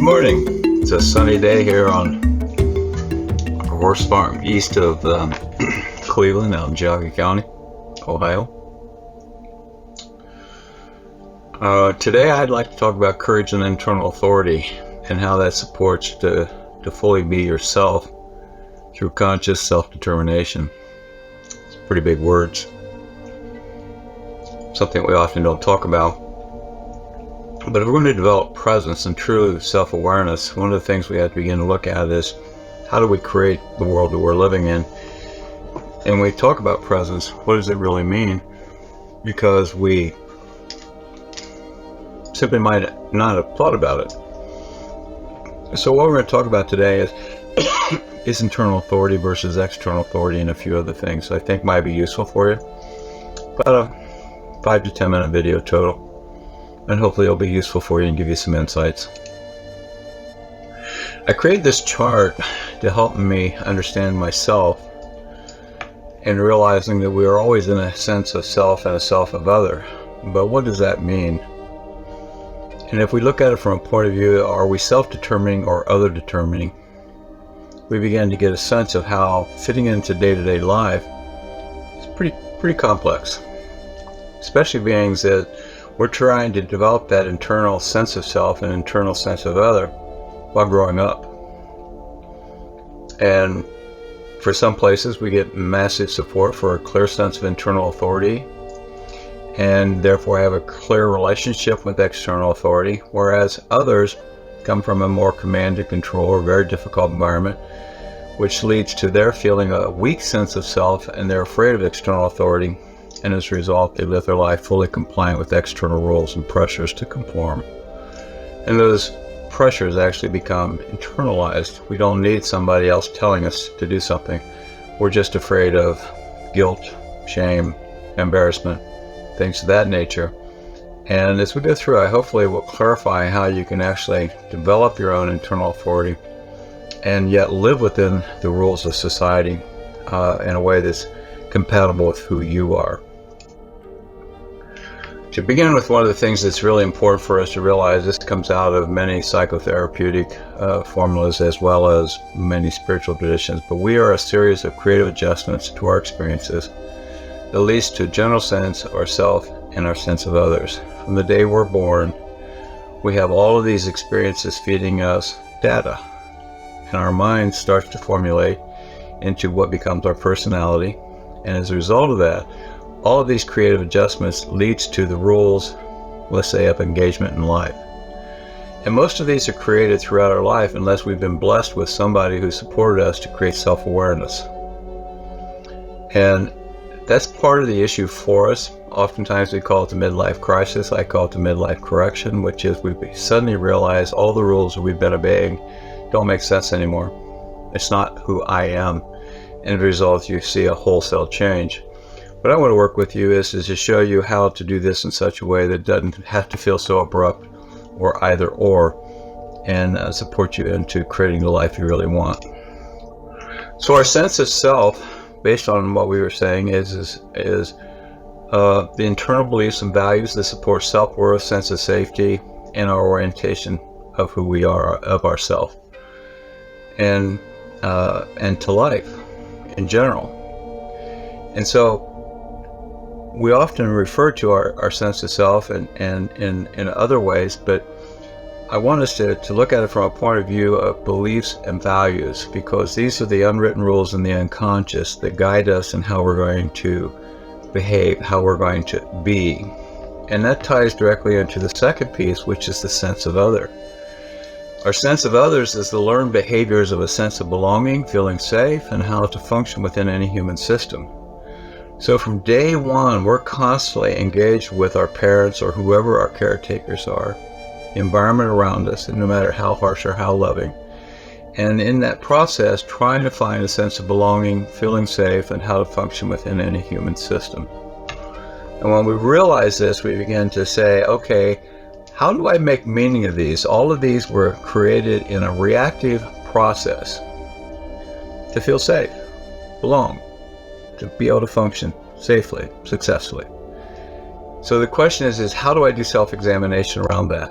morning. It's a sunny day here on a horse farm east of Cleveland out in Geauga County, Ohio. Today I'd like to talk about courage and internal authority and how that supports to fully be yourself through conscious self-determination. It's pretty big words. Something we often don't talk about. But if we're going to develop presence and true self-awareness, one of the things we have to begin to look at is how do we create the world that we're living in? And when we talk about presence, what does it really mean? Because we simply might not have thought about it. So what we're going to talk about today is internal authority versus external authority and a few other things I think might be useful for you. About a 5 to 10 minute video total. And hopefully it'll be useful for you and give you some insights. I created this chart to help me understand myself and realizing that we are always in a sense of self and a self of other. But what does that mean? And if we look at it from a point of view, are we self-determining or other-determining? We begin to get a sense of how fitting into day-to-day life is pretty complex, especially beings that we're trying to develop that internal sense of self and internal sense of other while growing up. And for some places, we get massive support for a clear sense of internal authority and therefore have a clear relationship with external authority, whereas others come from a more command and control or very difficult environment, which leads to their feeling a weak sense of self and they're afraid of external authority. And as a result, they live their life fully compliant with external rules and pressures to conform. And those pressures actually become internalized. We don't need somebody else telling us to do something. We're just afraid of guilt, shame, embarrassment, things of that nature. And as we go through, I hopefully will clarify how you can actually develop your own internal authority and yet live within the rules of society in a way that's compatible with who you are. To begin with, one of the things that's really important for us to realize, this comes out of many psychotherapeutic formulas as well as many spiritual traditions, but we are a series of creative adjustments to our experiences that leads to a general sense of ourself and our sense of others. From the day we're born, we have all of these experiences feeding us data, and our mind starts to formulate into what becomes our personality. And as a result of that, all of these creative adjustments leads to the rules, let's say, of engagement in life. And most of these are created throughout our life unless we've been blessed with somebody who supported us to create self-awareness. And that's part of the issue for us. Oftentimes we call it the midlife crisis. I call it the midlife correction, which is we suddenly realize all the rules that we've been obeying don't make sense anymore. It's not who I am. And as a result, you see a wholesale change. What I want to work with you is to show you how to do this in such a way that doesn't have to feel so abrupt or either or, and support you into creating the life you really want. So our sense of self, based on what we were saying, is the internal beliefs and values that support self-worth, sense of safety, and our orientation of who we are, of ourself, and to life in general. And so we often refer to our sense of self and in other ways, but I want us to look at it from a point of view of beliefs and values, because these are the unwritten rules in the unconscious that guide us in how we're going to behave, how we're going to be. And that ties directly into the second piece, which is the sense of other. Our sense of others is the learned behaviors of a sense of belonging, feeling safe, and how to function within any human system. So from day one, we're constantly engaged with our parents or whoever our caretakers are, the environment around us, and no matter how harsh or how loving. And in that process, trying to find a sense of belonging, feeling safe, and how to function within any human system. And when we realize this, we begin to say, okay, how do I make meaning of these? All of these were created in a reactive process to feel safe, belong, to be able to function safely, successfully. So the question is how do I do self-examination around that?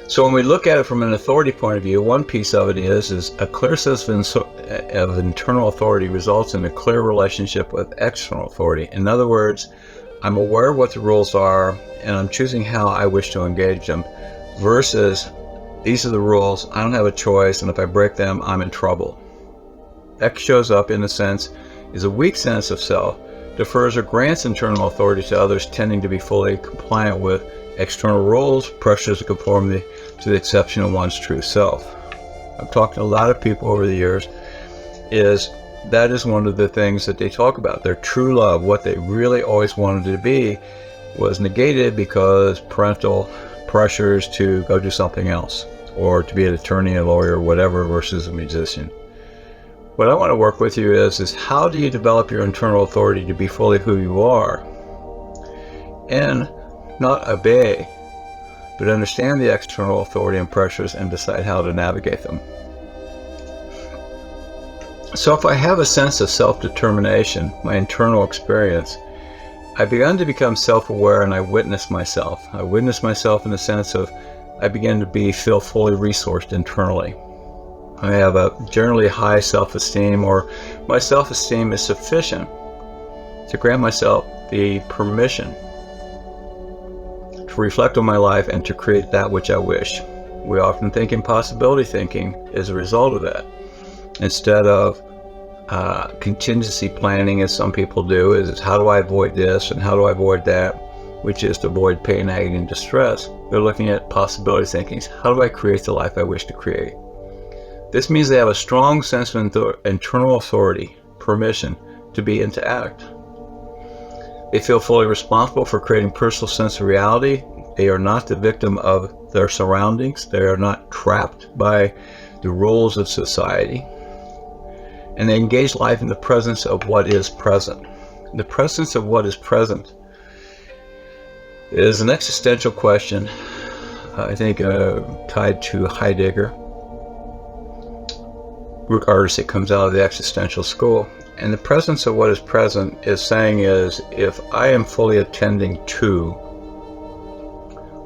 So when we look at it from an authority point of view, one piece of it is a clear sense of internal authority results in a clear relationship with external authority. In other words, I'm aware of what the rules are, and I'm choosing how I wish to engage them, versus these are the rules, I don't have a choice, and if I break them, I'm in trouble. X shows up, in a sense, is a weak sense of self, defers or grants internal authority to others, tending to be fully compliant with external rules, pressures to conformity to the exception of one's true self. I've talked to a lot of people over the years, that is one of the things that they talk about. Their true love, what they really always wanted to be, was negated because parental pressures to go do something else, or to be an attorney, a lawyer, whatever, versus a musician. What I want to work with you is how do you develop your internal authority to be fully who you are, and not obey, but understand the external authority and pressures and decide how to navigate them. So if I have a sense of self-determination, my internal experience, I've begun to become self-aware, and I witness myself. I witness myself in the sense of I begin to feel fully resourced internally. I have a generally high self-esteem, or my self-esteem is sufficient to grant myself the permission to reflect on my life and to create that which I wish. We often think impossibility thinking is a result of that. Instead of contingency planning, as some people do, is how do I avoid this and how do I avoid that, which is to avoid pain, agony, and distress. They're looking at possibility thinking. How do I create the life I wish to create? This means they have a strong sense of internal authority, permission to be and to act. They feel fully responsible for creating personal sense of reality. They are not the victim of their surroundings. They are not trapped by the rules of society. And they engage life in the presence of what is present. The presence of what is present is an existential question, I think, tied to Heidegger. Regardless, it comes out of the existential school. And the presence of what is present is saying if I am fully attending to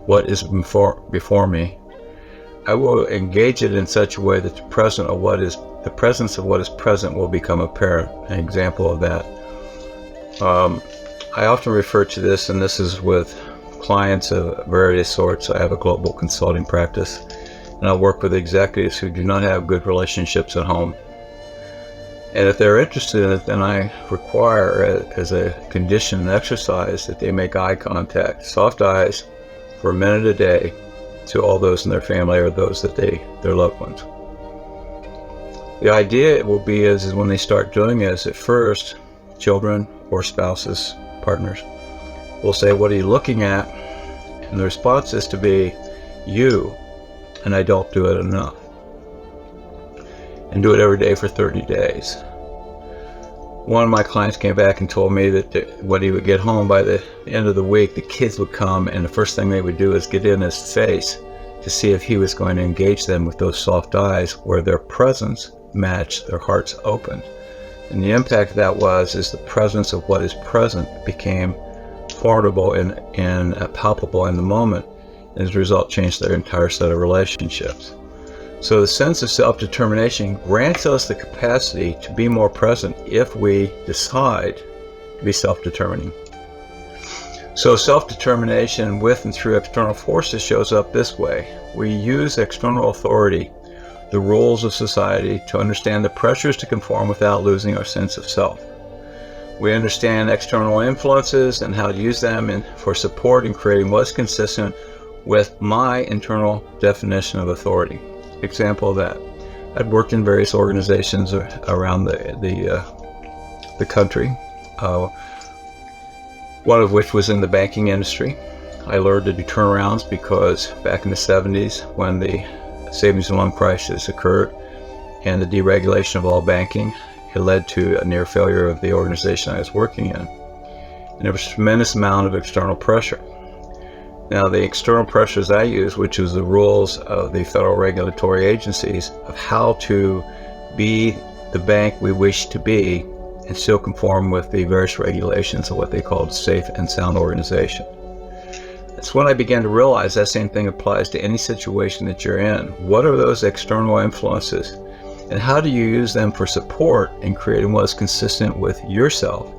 what is before me, I will engage it in such a way that the presence of what is present will become apparent. An example of that. I often refer to this, and this is with clients of various sorts. I have a global consulting practice, and I work with executives who do not have good relationships at home. And if they're interested in it, then I require, as a condition and exercise, that they make eye contact, soft eyes, for a minute a day to all those in their family or those that their loved ones. The idea will be is when they start doing this, at first, children or spouses, partners, will say, what are you looking at? And the response is to be, you, and I don't do it enough. And do it every day for 30 days. One of my clients came back and told me that when he would get home by the end of the week, the kids would come, and the first thing they would do is get in his face to see if he was going to engage them with those soft eyes where their presence matched their hearts opened. And the impact of that is the presence of what is present became formidable and palpable in the moment, and as a result changed their entire set of relationships. So the sense of self-determination grants us the capacity to be more present if we decide to be self-determining. So self-determination with and through external forces shows up this way. We use external authority, the rules of society, to understand the pressures to conform without losing our sense of self. We understand external influences and how to use them for support in creating what's consistent with my internal definition of authority. Example of that, I'd worked in various organizations around the country, one of which was in the banking industry. I learned to do turnarounds because back in the 70s, when the savings and loan crisis occurred and the deregulation of all banking, it led to a near failure of the organization I was working in. And there was a tremendous amount of external pressure. Now, the external pressures I use, which is the rules of the federal regulatory agencies of how to be the bank we wish to be and still conform with the various regulations of what they called safe and sound organization. It's when I began to realize that same thing applies to any situation that you're in. What are those external influences? And how do you use them for support in creating what is consistent with yourself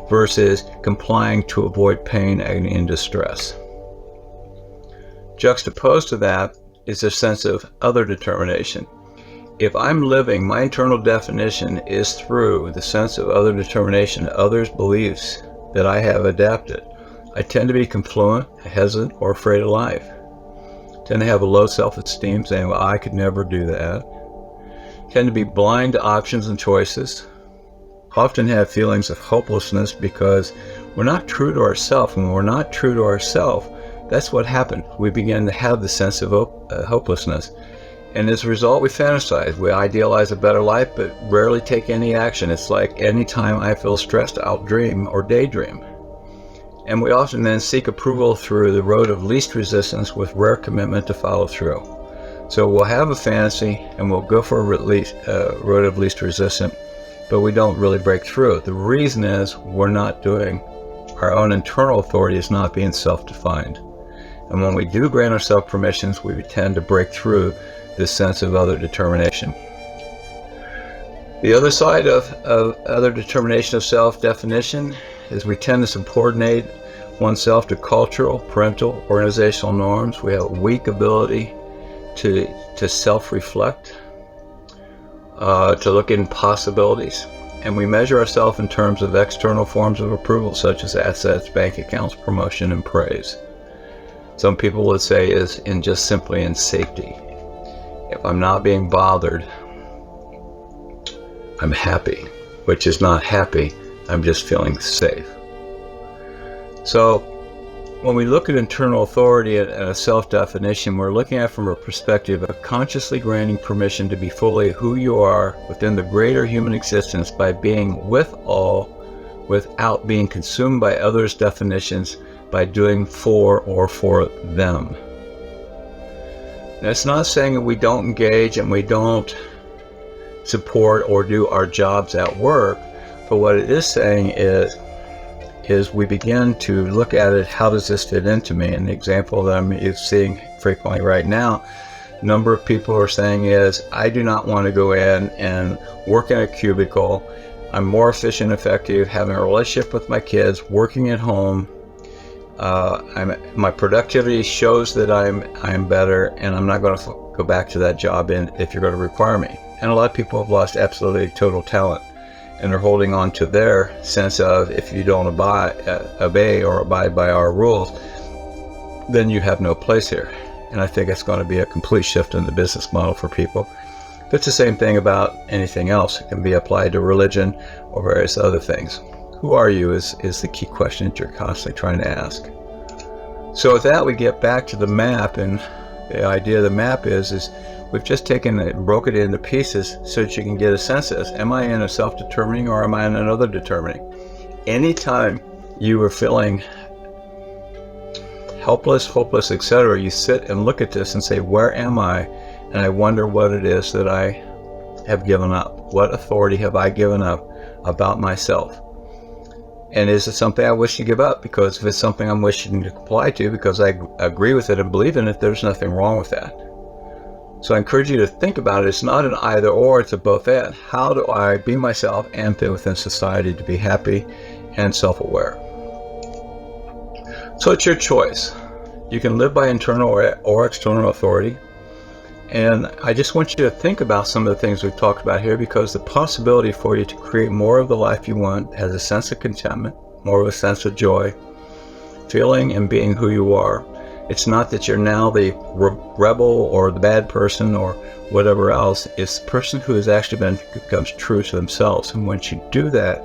versus complying to avoid pain, agony, and distress? Juxtaposed to that is a sense of other determination. If I'm living, my internal definition is through the sense of other determination, others' beliefs that I have adapted. I tend to be confluent, hesitant, or afraid of life. I tend to have a low self-esteem, saying, well, I could never do that. I tend to be blind to options and choices. Often have feelings of hopelessness because we're not true to ourselves. When we're not true to ourselves, that's what happened. We begin to have the sense of hopelessness. And as a result, we fantasize. We idealize a better life, but rarely take any action. It's like anytime I feel stressed, I'll dream or daydream. And we often then seek approval through the road of least resistance with rare commitment to follow through. So we'll have a fantasy and we'll go for a road of least resistance, but we don't really break through. The reason is we're not doing, our own internal authority is not being self-defined. And when we do grant ourselves permissions, we tend to break through this sense of other determination. The other side of other determination of self-definition is we tend to subordinate oneself to cultural, parental, organizational norms. We have a weak ability to self-reflect, to look in possibilities, and we measure ourselves in terms of external forms of approval, such as assets, bank accounts, promotion, and praise. Some people would say is simply in safety. If I'm not being bothered, I'm happy, which is not happy. I'm just feeling safe. So when we look at internal authority and a self-definition, we're looking at it from a perspective of consciously granting permission to be fully who you are within the greater human existence by being with all without being consumed by others' definitions by doing for or for them. That's not saying that we don't engage and we don't support or do our jobs at work, but what it is saying is we begin to look at it, how does this fit into me? And the example that I'm seeing frequently right now, a number of people are saying is, I do not want to go in and work in a cubicle. I'm more efficient, effective, having a relationship with my kids, working at home. My productivity shows that I'm better, and I'm not going to go back to that job if you're going to require me. And a lot of people have lost absolutely total talent, and they're holding on to their sense of, if you don't obey or abide by our rules, then you have no place here. And I think it's going to be a complete shift in the business model for people. But it's the same thing about anything else. It can be applied to religion or various other things. Who are you is the key question that you're constantly trying to ask. So with that, we get back to the map, and the idea of the map is we've just taken it and broke it into pieces so that you can get a sense of this. Am I in a self-determining or am I in another determining? Anytime you are feeling helpless, hopeless, etc., you sit and look at this and say, where am I? And I wonder what it is that I have given up. What authority have I given up about myself? And is it something I wish to give up? Because if it's something I'm wishing to comply to because I agree with it and believe in it, there's nothing wrong with that. So I encourage you to think about it. It's not an either or, it's a both and. How do I be myself and fit within society to be happy and self-aware? So it's your choice. You can live by internal or external authority. And I just want you to think about some of the things we've talked about here, because the possibility for you to create more of the life you want has a sense of contentment, more of a sense of joy, feeling and being who you are. It's not that you're now the rebel or the bad person or whatever else. It's the person who has actually becomes true to themselves. And once you do that,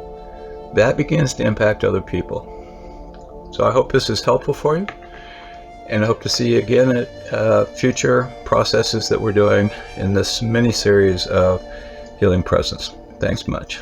that begins to impact other people. So I hope this is helpful for you. And I hope to see you again at future processes that we're doing in this mini series of Healing Presence. Thanks much.